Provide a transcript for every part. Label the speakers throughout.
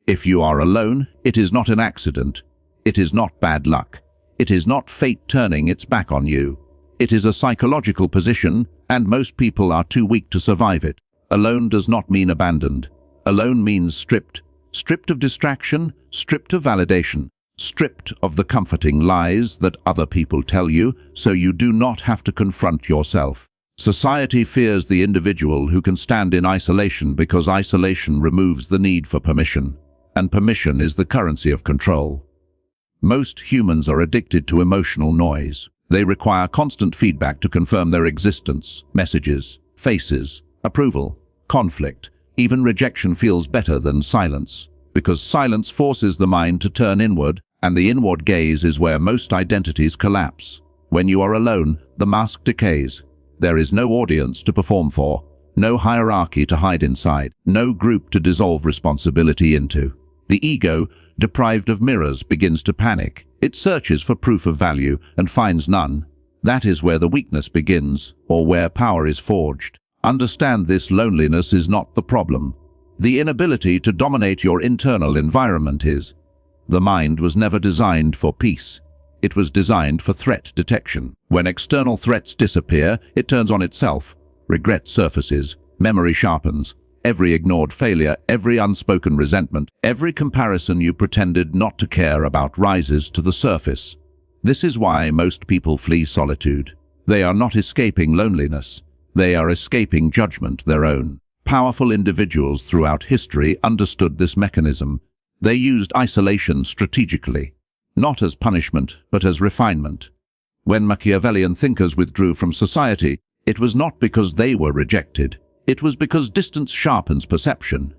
Speaker 1: If you are alone, it is not an accident. It is not bad luck. It is not fate turning its back on you. It is a psychological position, and most people are too weak to survive it. Alone does not mean abandoned. Alone means stripped. Stripped of distraction, stripped of validation, stripped of the comforting lies that other people tell you, so you do not have to confront yourself. Society fears the individual who can stand in isolation because isolation removes the need for permission, and permission is the currency of control. Most humans are addicted to emotional noise. They require constant feedback to confirm their existence. Messages, faces, approval, conflict, even rejection feels better than silence, because silence forces the mind to turn inward, and the inward gaze is where most identities collapse. When you are alone, the mask decays. There is no audience to perform for, no hierarchy to hide inside, no group to dissolve responsibility into. The ego, deprived of mirrors, begins to panic. It searches for proof of value and finds none. That is where the weakness begins, or where power is forged. Understand this: loneliness is not the problem. The inability to dominate your internal environment is. The mind was never designed for peace. It was designed for threat detection. When external threats disappear, it turns on itself. Regret surfaces, memory sharpens. Every ignored failure, every unspoken resentment, every comparison you pretended not to care about rises to the surface. This is why most people flee solitude. They are not escaping loneliness. They are escaping judgment, their own. Powerful individuals throughout history understood this mechanism. They used isolation strategically, not as punishment, but as refinement. When Machiavellian thinkers withdrew from society, it was not because they were rejected. It was because distance sharpens perception.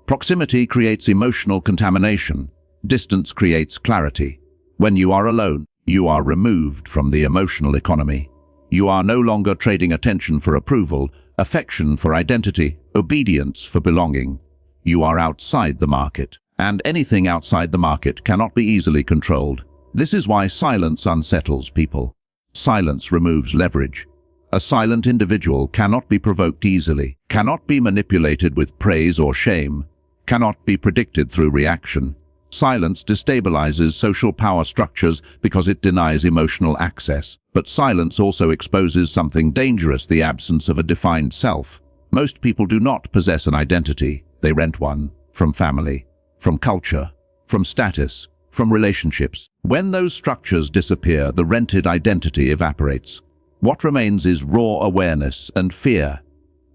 Speaker 1: Proximity creates emotional contamination. Distance creates clarity. When you are alone, you are removed from the emotional economy. You are no longer trading attention for approval, affection for identity, obedience for belonging. You are outside the market, and anything outside the market cannot be easily controlled. This is why silence unsettles people. Silence removes leverage. A silent individual cannot be provoked easily, cannot be manipulated with praise or shame, cannot be predicted through reaction. Silence destabilizes social power structures because it denies emotional access. But silence also exposes something dangerous: the absence of a defined self. Most people do not possess an identity. They rent one, from family, from culture, from status, from relationships. When those structures disappear, the rented identity evaporates. What remains is raw awareness and fear.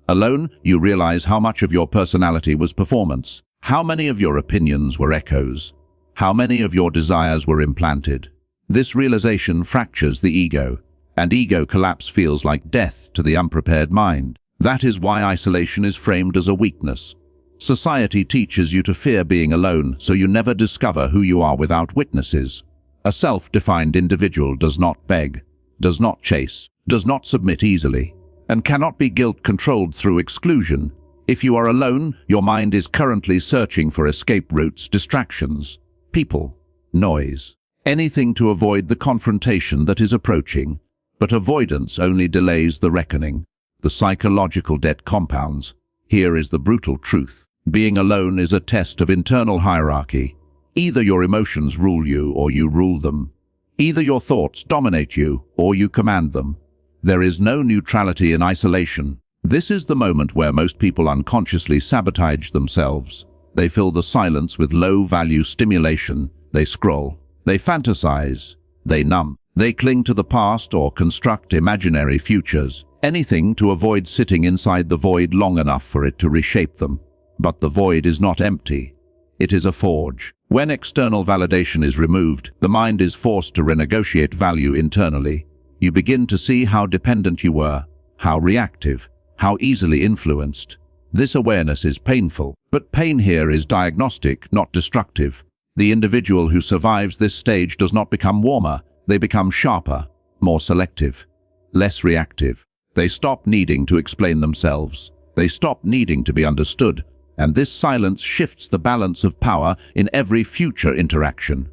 Speaker 1: Alone, you realize how much of your personality was performance, how many of your opinions were echoes, how many of your desires were implanted. This realization fractures the ego, and ego collapse feels like death to the unprepared mind. That is why isolation is framed as a weakness. Society teaches you to fear being alone, so you never discover who you are without witnesses. A self-defined individual does not beg, does not chase, does not submit easily, and cannot be guilt-controlled through exclusion. If you are alone, your mind is currently searching for escape routes, distractions, people, noise, anything to avoid the confrontation that is approaching. But avoidance only delays the reckoning. The psychological debt compounds. Here is the brutal truth. Being alone is a test of internal hierarchy. Either your emotions rule you or you rule them. Either your thoughts dominate you or you command them. There is no neutrality in isolation. This is the moment where most people unconsciously sabotage themselves. They fill the silence with low-value stimulation. They scroll. They fantasize. They numb. They cling to the past or construct imaginary futures. Anything to avoid sitting inside the void long enough for it to reshape them. But the void is not empty. It is a forge. When external validation is removed, the mind is forced to renegotiate value internally. You begin to see how dependent you were, how reactive, how easily influenced. This awareness is painful, but pain here is diagnostic, not destructive. The individual who survives this stage does not become warmer. They become sharper, more selective, less reactive. They stop needing to explain themselves. They stop needing to be understood. And this silence shifts the balance of power in every future interaction.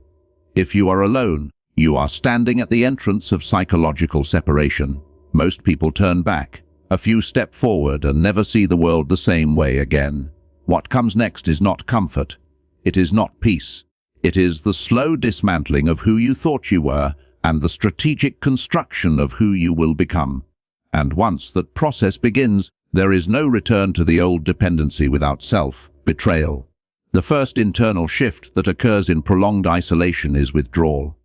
Speaker 1: If you are alone, you are standing at the entrance of psychological separation. Most people turn back. A few step forward and never see the world the same way again. What comes next is not comfort. It is not peace. It is the slow dismantling of who you thought you were and the strategic construction of who you will become. And once that process begins, there is no return to the old dependency without self-betrayal. The first internal shift that occurs in prolonged isolation is withdrawal.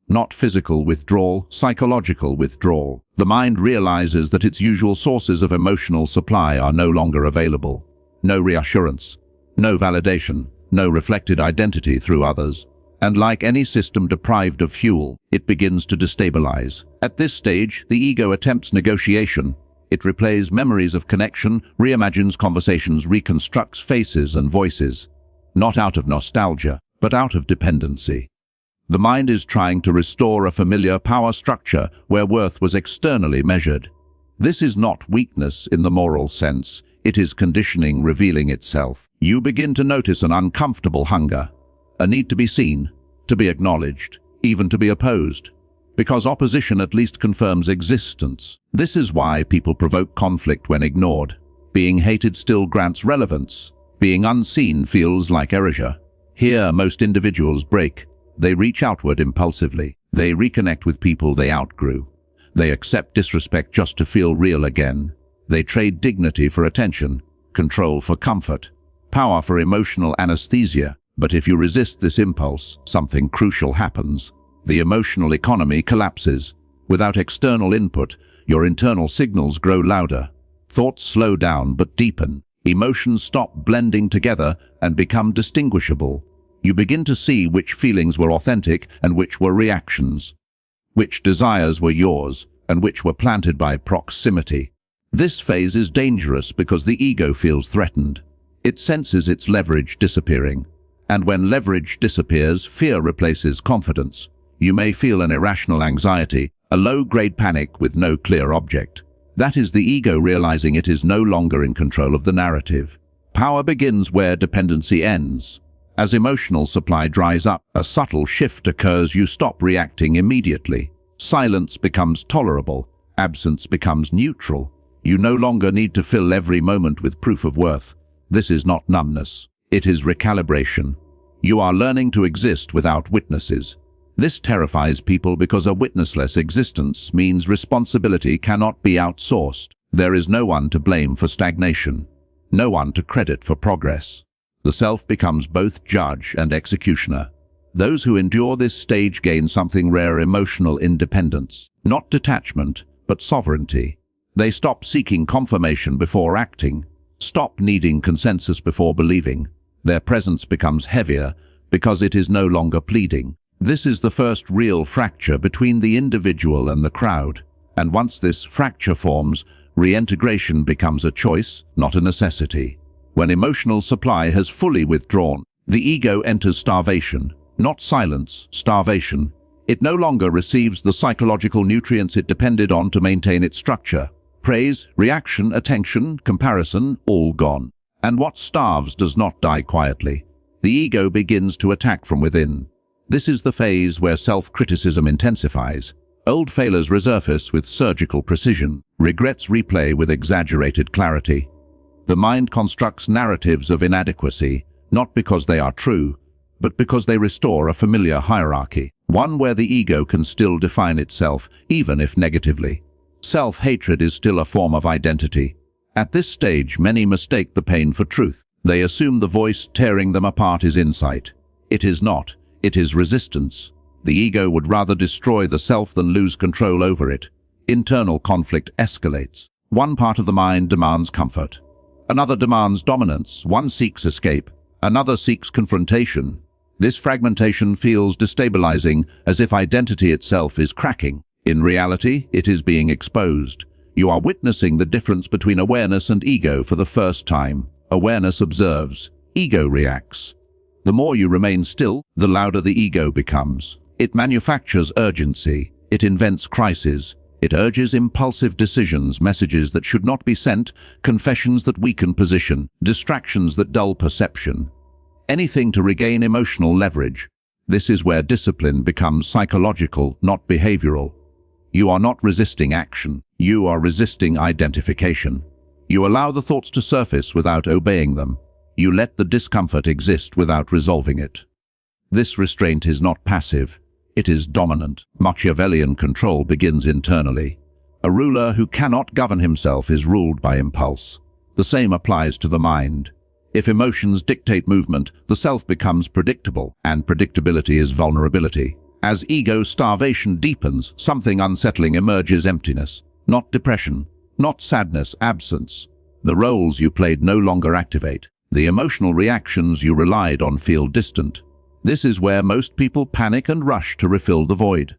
Speaker 1: Not physical withdrawal, psychological withdrawal. The mind realizes that its usual sources of emotional supply are no longer available. No reassurance, no validation, no reflected identity through others. And like any system deprived of fuel, it begins to destabilize. At this stage, the ego attempts negotiation. It replays memories of connection, reimagines conversations, reconstructs faces and voices. Not out of nostalgia, but out of dependency. The mind is trying to restore a familiar power structure where worth was externally measured. This is not weakness in the moral sense. It is conditioning revealing itself. You begin to notice an uncomfortable hunger, a need to be seen, to be acknowledged, even to be opposed. Because opposition at least confirms existence. This is why people provoke conflict when ignored. Being hated still grants relevance. Being unseen feels like erasure. Here, most individuals break. They reach outward impulsively. They reconnect with people they outgrew. They accept disrespect just to feel real again. They trade dignity for attention, control for comfort, power for emotional anesthesia. But if you resist this impulse, something crucial happens. The emotional economy collapses. Without external input, your internal signals grow louder. Thoughts slow down but deepen. Emotions stop blending together and become distinguishable. You begin to see which feelings were authentic and which were reactions, which desires were yours and which were planted by proximity. This phase is dangerous because the ego feels threatened. It senses its leverage disappearing. And when leverage disappears, fear replaces confidence. You may feel an irrational anxiety, a low-grade panic with no clear object. That is the ego realizing it is no longer in control of the narrative. Power begins where dependency ends. As emotional supply dries up, a subtle shift occurs. You stop reacting immediately. Silence becomes tolerable. Absence becomes neutral. You no longer need to fill every moment with proof of worth. This is not numbness. It is recalibration. You are learning to exist without witnesses. This terrifies people because a witnessless existence means responsibility cannot be outsourced. There is no one to blame for stagnation. No one to credit for progress. The self becomes both judge and executioner. Those who endure this stage gain something rare: emotional independence. Not detachment, but sovereignty. They stop seeking confirmation before acting, stop needing consensus before believing. Their presence becomes heavier because it is no longer pleading. This is the first real fracture between the individual and the crowd. And once this fracture forms, reintegration becomes a choice, not a necessity. When emotional supply has fully withdrawn, the ego enters starvation. Not silence, starvation. It no longer receives the psychological nutrients it depended on to maintain its structure. Praise, reaction, attention, comparison, all gone. And what starves does not die quietly. The ego begins to attack from within. This is the phase where self-criticism intensifies. Old failures resurface with surgical precision. Regrets replay with exaggerated clarity. The mind constructs narratives of inadequacy, not because they are true, but because they restore a familiar hierarchy, one where the ego can still define itself, even if negatively. Self-hatred is still a form of identity. At this stage, many mistake the pain for truth. They assume the voice tearing them apart is insight. It is not. It is resistance. The ego would rather destroy the self than lose control over it. Internal conflict escalates. One part of the mind demands comfort. Another demands dominance. One seeks escape. Another seeks confrontation. This fragmentation feels destabilizing, as if identity itself is cracking. In reality, it is being exposed. You are witnessing the difference between awareness and ego for the first time. Awareness observes. Ego reacts. The more you remain still, the louder the ego becomes. It manufactures urgency. It invents crises. It urges impulsive decisions, messages that should not be sent, confessions that weaken position, distractions that dull perception. Anything to regain emotional leverage. This is where discipline becomes psychological, not behavioral. You are not resisting action. You are resisting identification. You allow the thoughts to surface without obeying them. You let the discomfort exist without resolving it. This restraint is not passive, it is dominant. Machiavellian control begins internally. A ruler who cannot govern himself is ruled by impulse. The same applies to the mind. If emotions dictate movement, the self becomes predictable, and predictability is vulnerability. As ego starvation deepens, something unsettling emerges: emptiness, not depression, not sadness, absence. The roles you played no longer activate. The emotional reactions you relied on feel distant. This is where most people panic and rush to refill the void.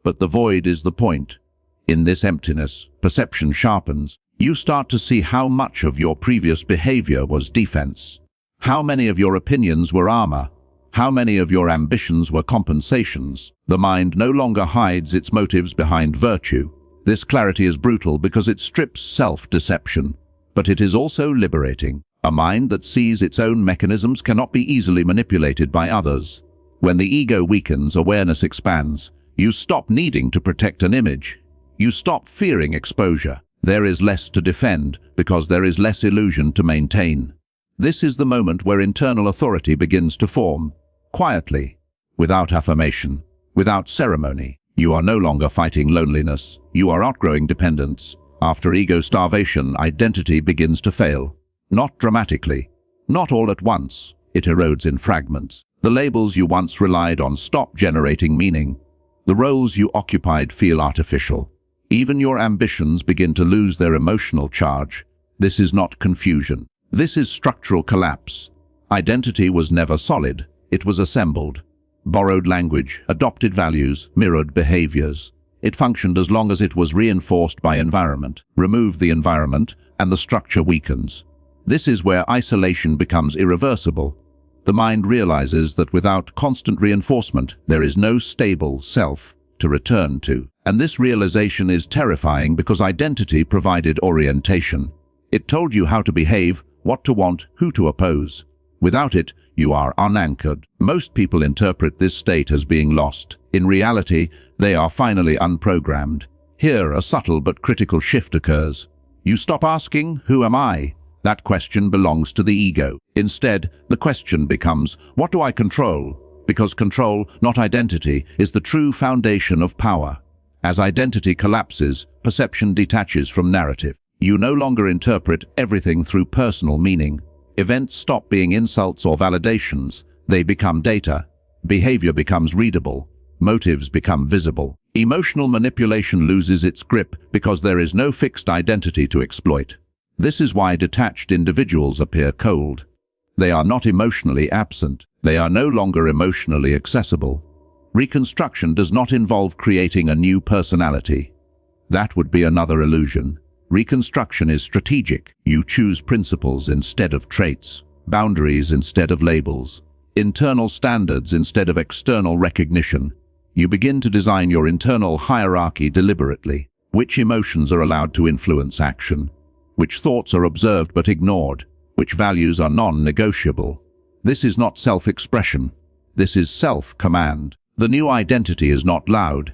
Speaker 1: But the void is the point. In this emptiness, perception sharpens. You start to see how much of your previous behavior was defense. How many of your opinions were armor. How many of your ambitions were compensations. The mind no longer hides its motives behind virtue. This clarity is brutal because it strips self-deception. But it is also liberating. A mind that sees its own mechanisms cannot be easily manipulated by others. When the ego weakens, awareness expands. You stop needing to protect an image. You stop fearing exposure. There is less to defend because there is less illusion to maintain. This is the moment where internal authority begins to form. Quietly, without affirmation, without ceremony. You are no longer fighting loneliness. You are outgrowing dependence. After ego starvation, identity begins to fail. Not dramatically, not all at once. It erodes in fragments. The labels you once relied on stop generating meaning. The roles you occupied feel artificial. Even your ambitions begin to lose their emotional charge. This is not confusion. This is structural collapse. Identity was never solid. It was assembled. Borrowed language, adopted values, mirrored behaviors. It functioned as long as it was reinforced by environment. Remove the environment, and the structure weakens. This is where isolation becomes irreversible. The mind realizes that without constant reinforcement, there is no stable self to return to. And this realization is terrifying because identity provided orientation. It told you how to behave, what to want, who to oppose. Without it, you are unanchored. Most people interpret this state as being lost. In reality, they are finally unprogrammed. Here, a subtle but critical shift occurs. You stop asking, "Who am I?" That question belongs to the ego. Instead, the question becomes, "What do I control?" Because control, not identity, is the true foundation of power. As identity collapses, perception detaches from narrative. You no longer interpret everything through personal meaning. Events stop being insults or validations. They become data. Behavior becomes readable. Motives become visible. Emotional manipulation loses its grip because there is no fixed identity to exploit. This is why detached individuals appear cold. They are not emotionally absent. They are no longer emotionally accessible. Reconstruction does not involve creating a new personality. That would be another illusion. Reconstruction is strategic. You choose principles instead of traits, boundaries instead of labels, internal standards instead of external recognition. You begin to design your internal hierarchy deliberately. Which emotions are allowed to influence action? Which thoughts are observed but ignored? Which values are non-negotiable? This is not self-expression. This is self-command. The new identity is not loud.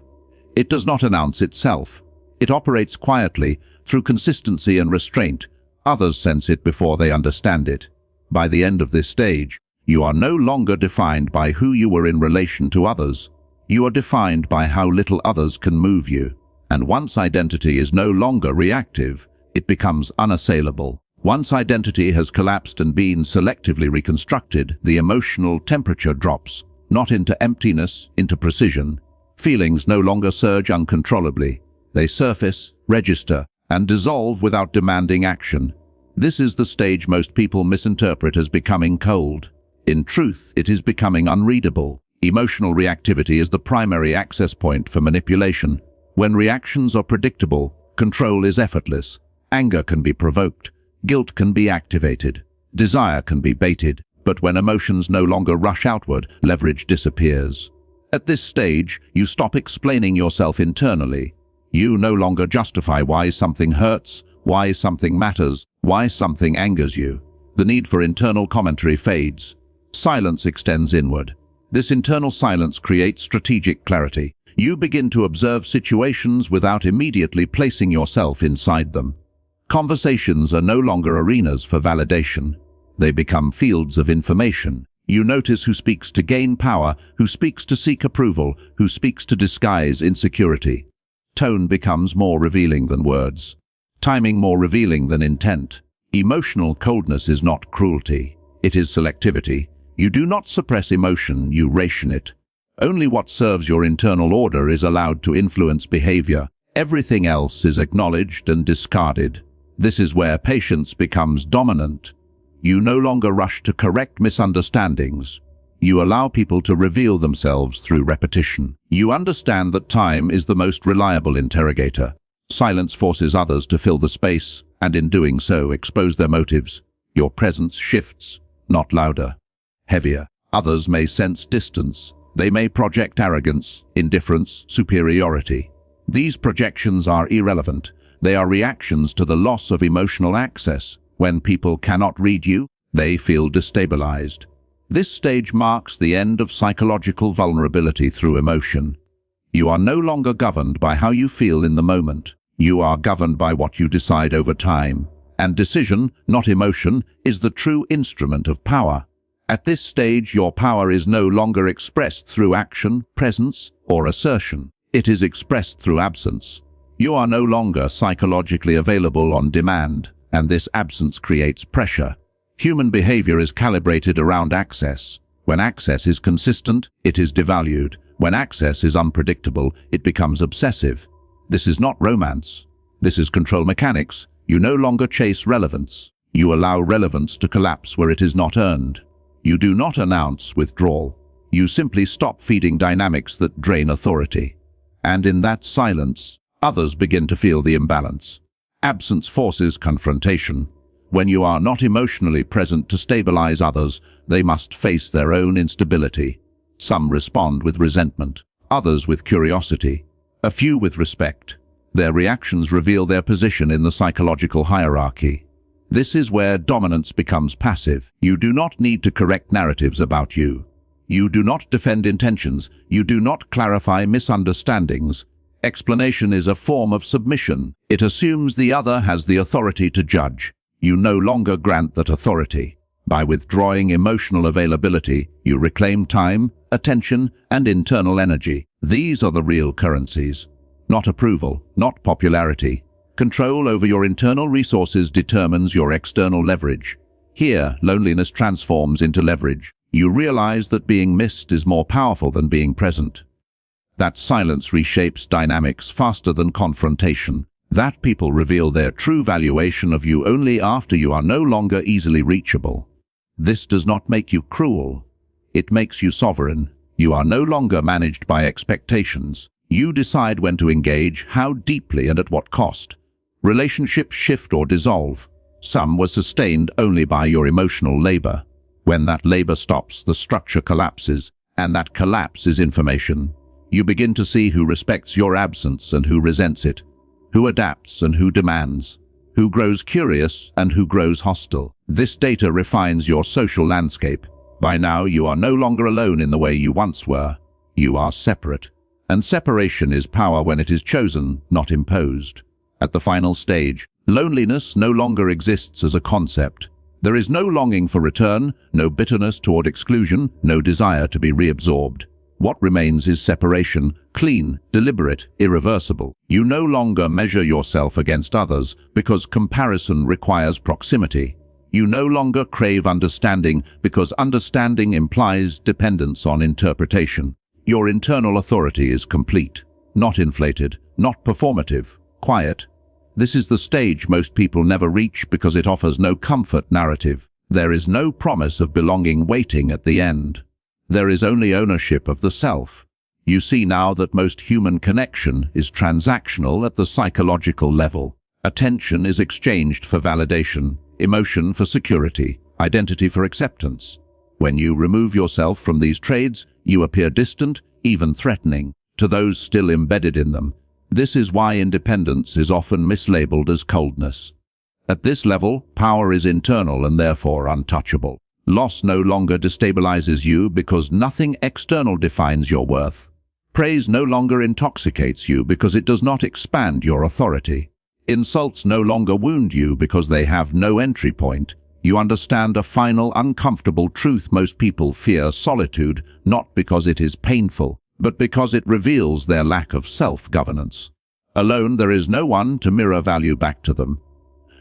Speaker 1: It does not announce itself. It operates quietly, through consistency and restraint. Others sense it before they understand it. By the end of this stage, you are no longer defined by who you were in relation to others. You are defined by how little others can move you. And once identity is no longer reactive, it becomes unassailable. Once identity has collapsed and been selectively reconstructed, the emotional temperature drops. Not into emptiness, into precision. Feelings no longer surge uncontrollably. They surface, register, and dissolve without demanding action. This is the stage most people misinterpret as becoming cold. In truth, it is becoming unreadable. Emotional reactivity is the primary access point for manipulation. When reactions are predictable, control is effortless. Anger can be provoked. Guilt can be activated. Desire can be baited. But when emotions no longer rush outward, leverage disappears. At this stage, you stop explaining yourself internally. You no longer justify why something hurts, why something matters, why something angers you. The need for internal commentary fades. Silence extends inward. This internal silence creates strategic clarity. You begin to observe situations without immediately placing yourself inside them. Conversations are no longer arenas for validation. They become fields of information. You notice who speaks to gain power, who speaks to seek approval, who speaks to disguise insecurity. Tone becomes more revealing than words. Timing more revealing than intent. Emotional coldness is not cruelty. It is selectivity. You do not suppress emotion, you ration it. Only what serves your internal order is allowed to influence behavior. Everything else is acknowledged and discarded. This is where patience becomes dominant. You no longer rush to correct misunderstandings. You allow people to reveal themselves through repetition. You understand that time is the most reliable interrogator. Silence forces others to fill the space, and in doing so expose their motives. Your presence shifts, not louder, heavier. Others may sense distance. They may project arrogance, indifference, superiority. These projections are irrelevant. They are reactions to the loss of emotional access. When people cannot read you, they feel destabilized. This stage marks the end of psychological vulnerability through emotion. You are no longer governed by how you feel in the moment. You are governed by what you decide over time. And decision, not emotion, is the true instrument of power. At this stage, your power is no longer expressed through action, presence, or assertion. It is expressed through absence. You are no longer psychologically available on demand, and this absence creates pressure. Human behavior is calibrated around access. When access is consistent, it is devalued. When access is unpredictable, it becomes obsessive. This is not romance. This is control mechanics. You no longer chase relevance. You allow relevance to collapse where it is not earned. You do not announce withdrawal. You simply stop feeding dynamics that drain authority. And in that silence, others begin to feel the imbalance. Absence forces confrontation. When you are not emotionally present to stabilize others, they must face their own instability. Some respond with resentment, others with curiosity, a few with respect. Their reactions reveal their position in the psychological hierarchy. This is where dominance becomes passive. You do not need to correct narratives about you. You do not defend intentions. You do not clarify misunderstandings. Explanation is a form of submission. It assumes the other has the authority to judge. You no longer grant that authority. By withdrawing emotional availability, you reclaim time, attention, and internal energy. These are the real currencies. Not approval, not popularity. Control over your internal resources determines your external leverage. Here, loneliness transforms into leverage. You realize that being missed is more powerful than being present. That silence reshapes dynamics faster than confrontation. That people reveal their true valuation of you only after you are no longer easily reachable. This does not make you cruel. It makes you sovereign. You are no longer managed by expectations. You decide when to engage, how deeply, and at what cost. Relationships shift or dissolve. Some were sustained only by your emotional labor. When that labor stops, the structure collapses, and that collapse is information. You begin to see who respects your absence and who resents it, who adapts and who demands, who grows curious and who grows hostile. This data refines your social landscape. By now, you are no longer alone in the way you once were. You are separate. And separation is power when it is chosen, not imposed. At the final stage, loneliness no longer exists as a concept. There is no longing for return, no bitterness toward exclusion, no desire to be reabsorbed. What remains is separation, clean, deliberate, irreversible. You no longer measure yourself against others because comparison requires proximity. You no longer crave understanding because understanding implies dependence on interpretation. Your internal authority is complete, not inflated, not performative, quiet. This is the stage most people never reach because it offers no comfort narrative. There is no promise of belonging waiting at the end. There is only ownership of the self. You see now that most human connection is transactional at the psychological level. Attention is exchanged for validation, emotion for security, identity for acceptance. When you remove yourself from these trades, you appear distant, even threatening, to those still embedded in them. This is why independence is often mislabeled as coldness. At this level, power is internal and therefore untouchable. Loss no longer destabilizes you because nothing external defines your worth. Praise no longer intoxicates you because it does not expand your authority. Insults no longer wound you because they have no entry point. You understand a final, uncomfortable truth. Most people fear solitude, not because it is painful, but because it reveals their lack of self-governance. Alone, there is no one to mirror value back to them,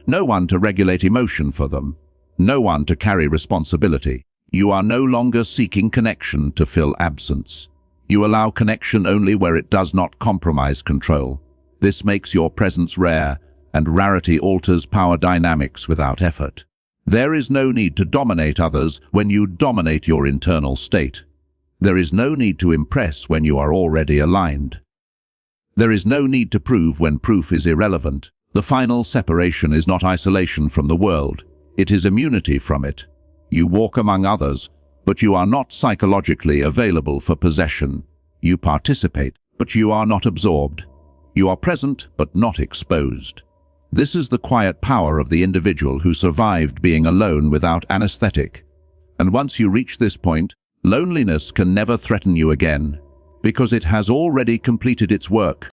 Speaker 1: no one to regulate emotion for them, no one to carry responsibility. You are no longer seeking connection to fill absence. You allow connection only where it does not compromise control. This makes your presence rare, and rarity alters power dynamics without effort. There is no need to dominate others when you dominate your internal state. There is no need to impress when you are already aligned. There is no need to prove when proof is irrelevant. The final separation is not isolation from the world. It is immunity from it. You walk among others, but you are not psychologically available for possession. You participate, but you are not absorbed. You are present, but not exposed. This is the quiet power of the individual who survived being alone without anesthetic. And once you reach this point, loneliness can never threaten you again, because it has already completed its work.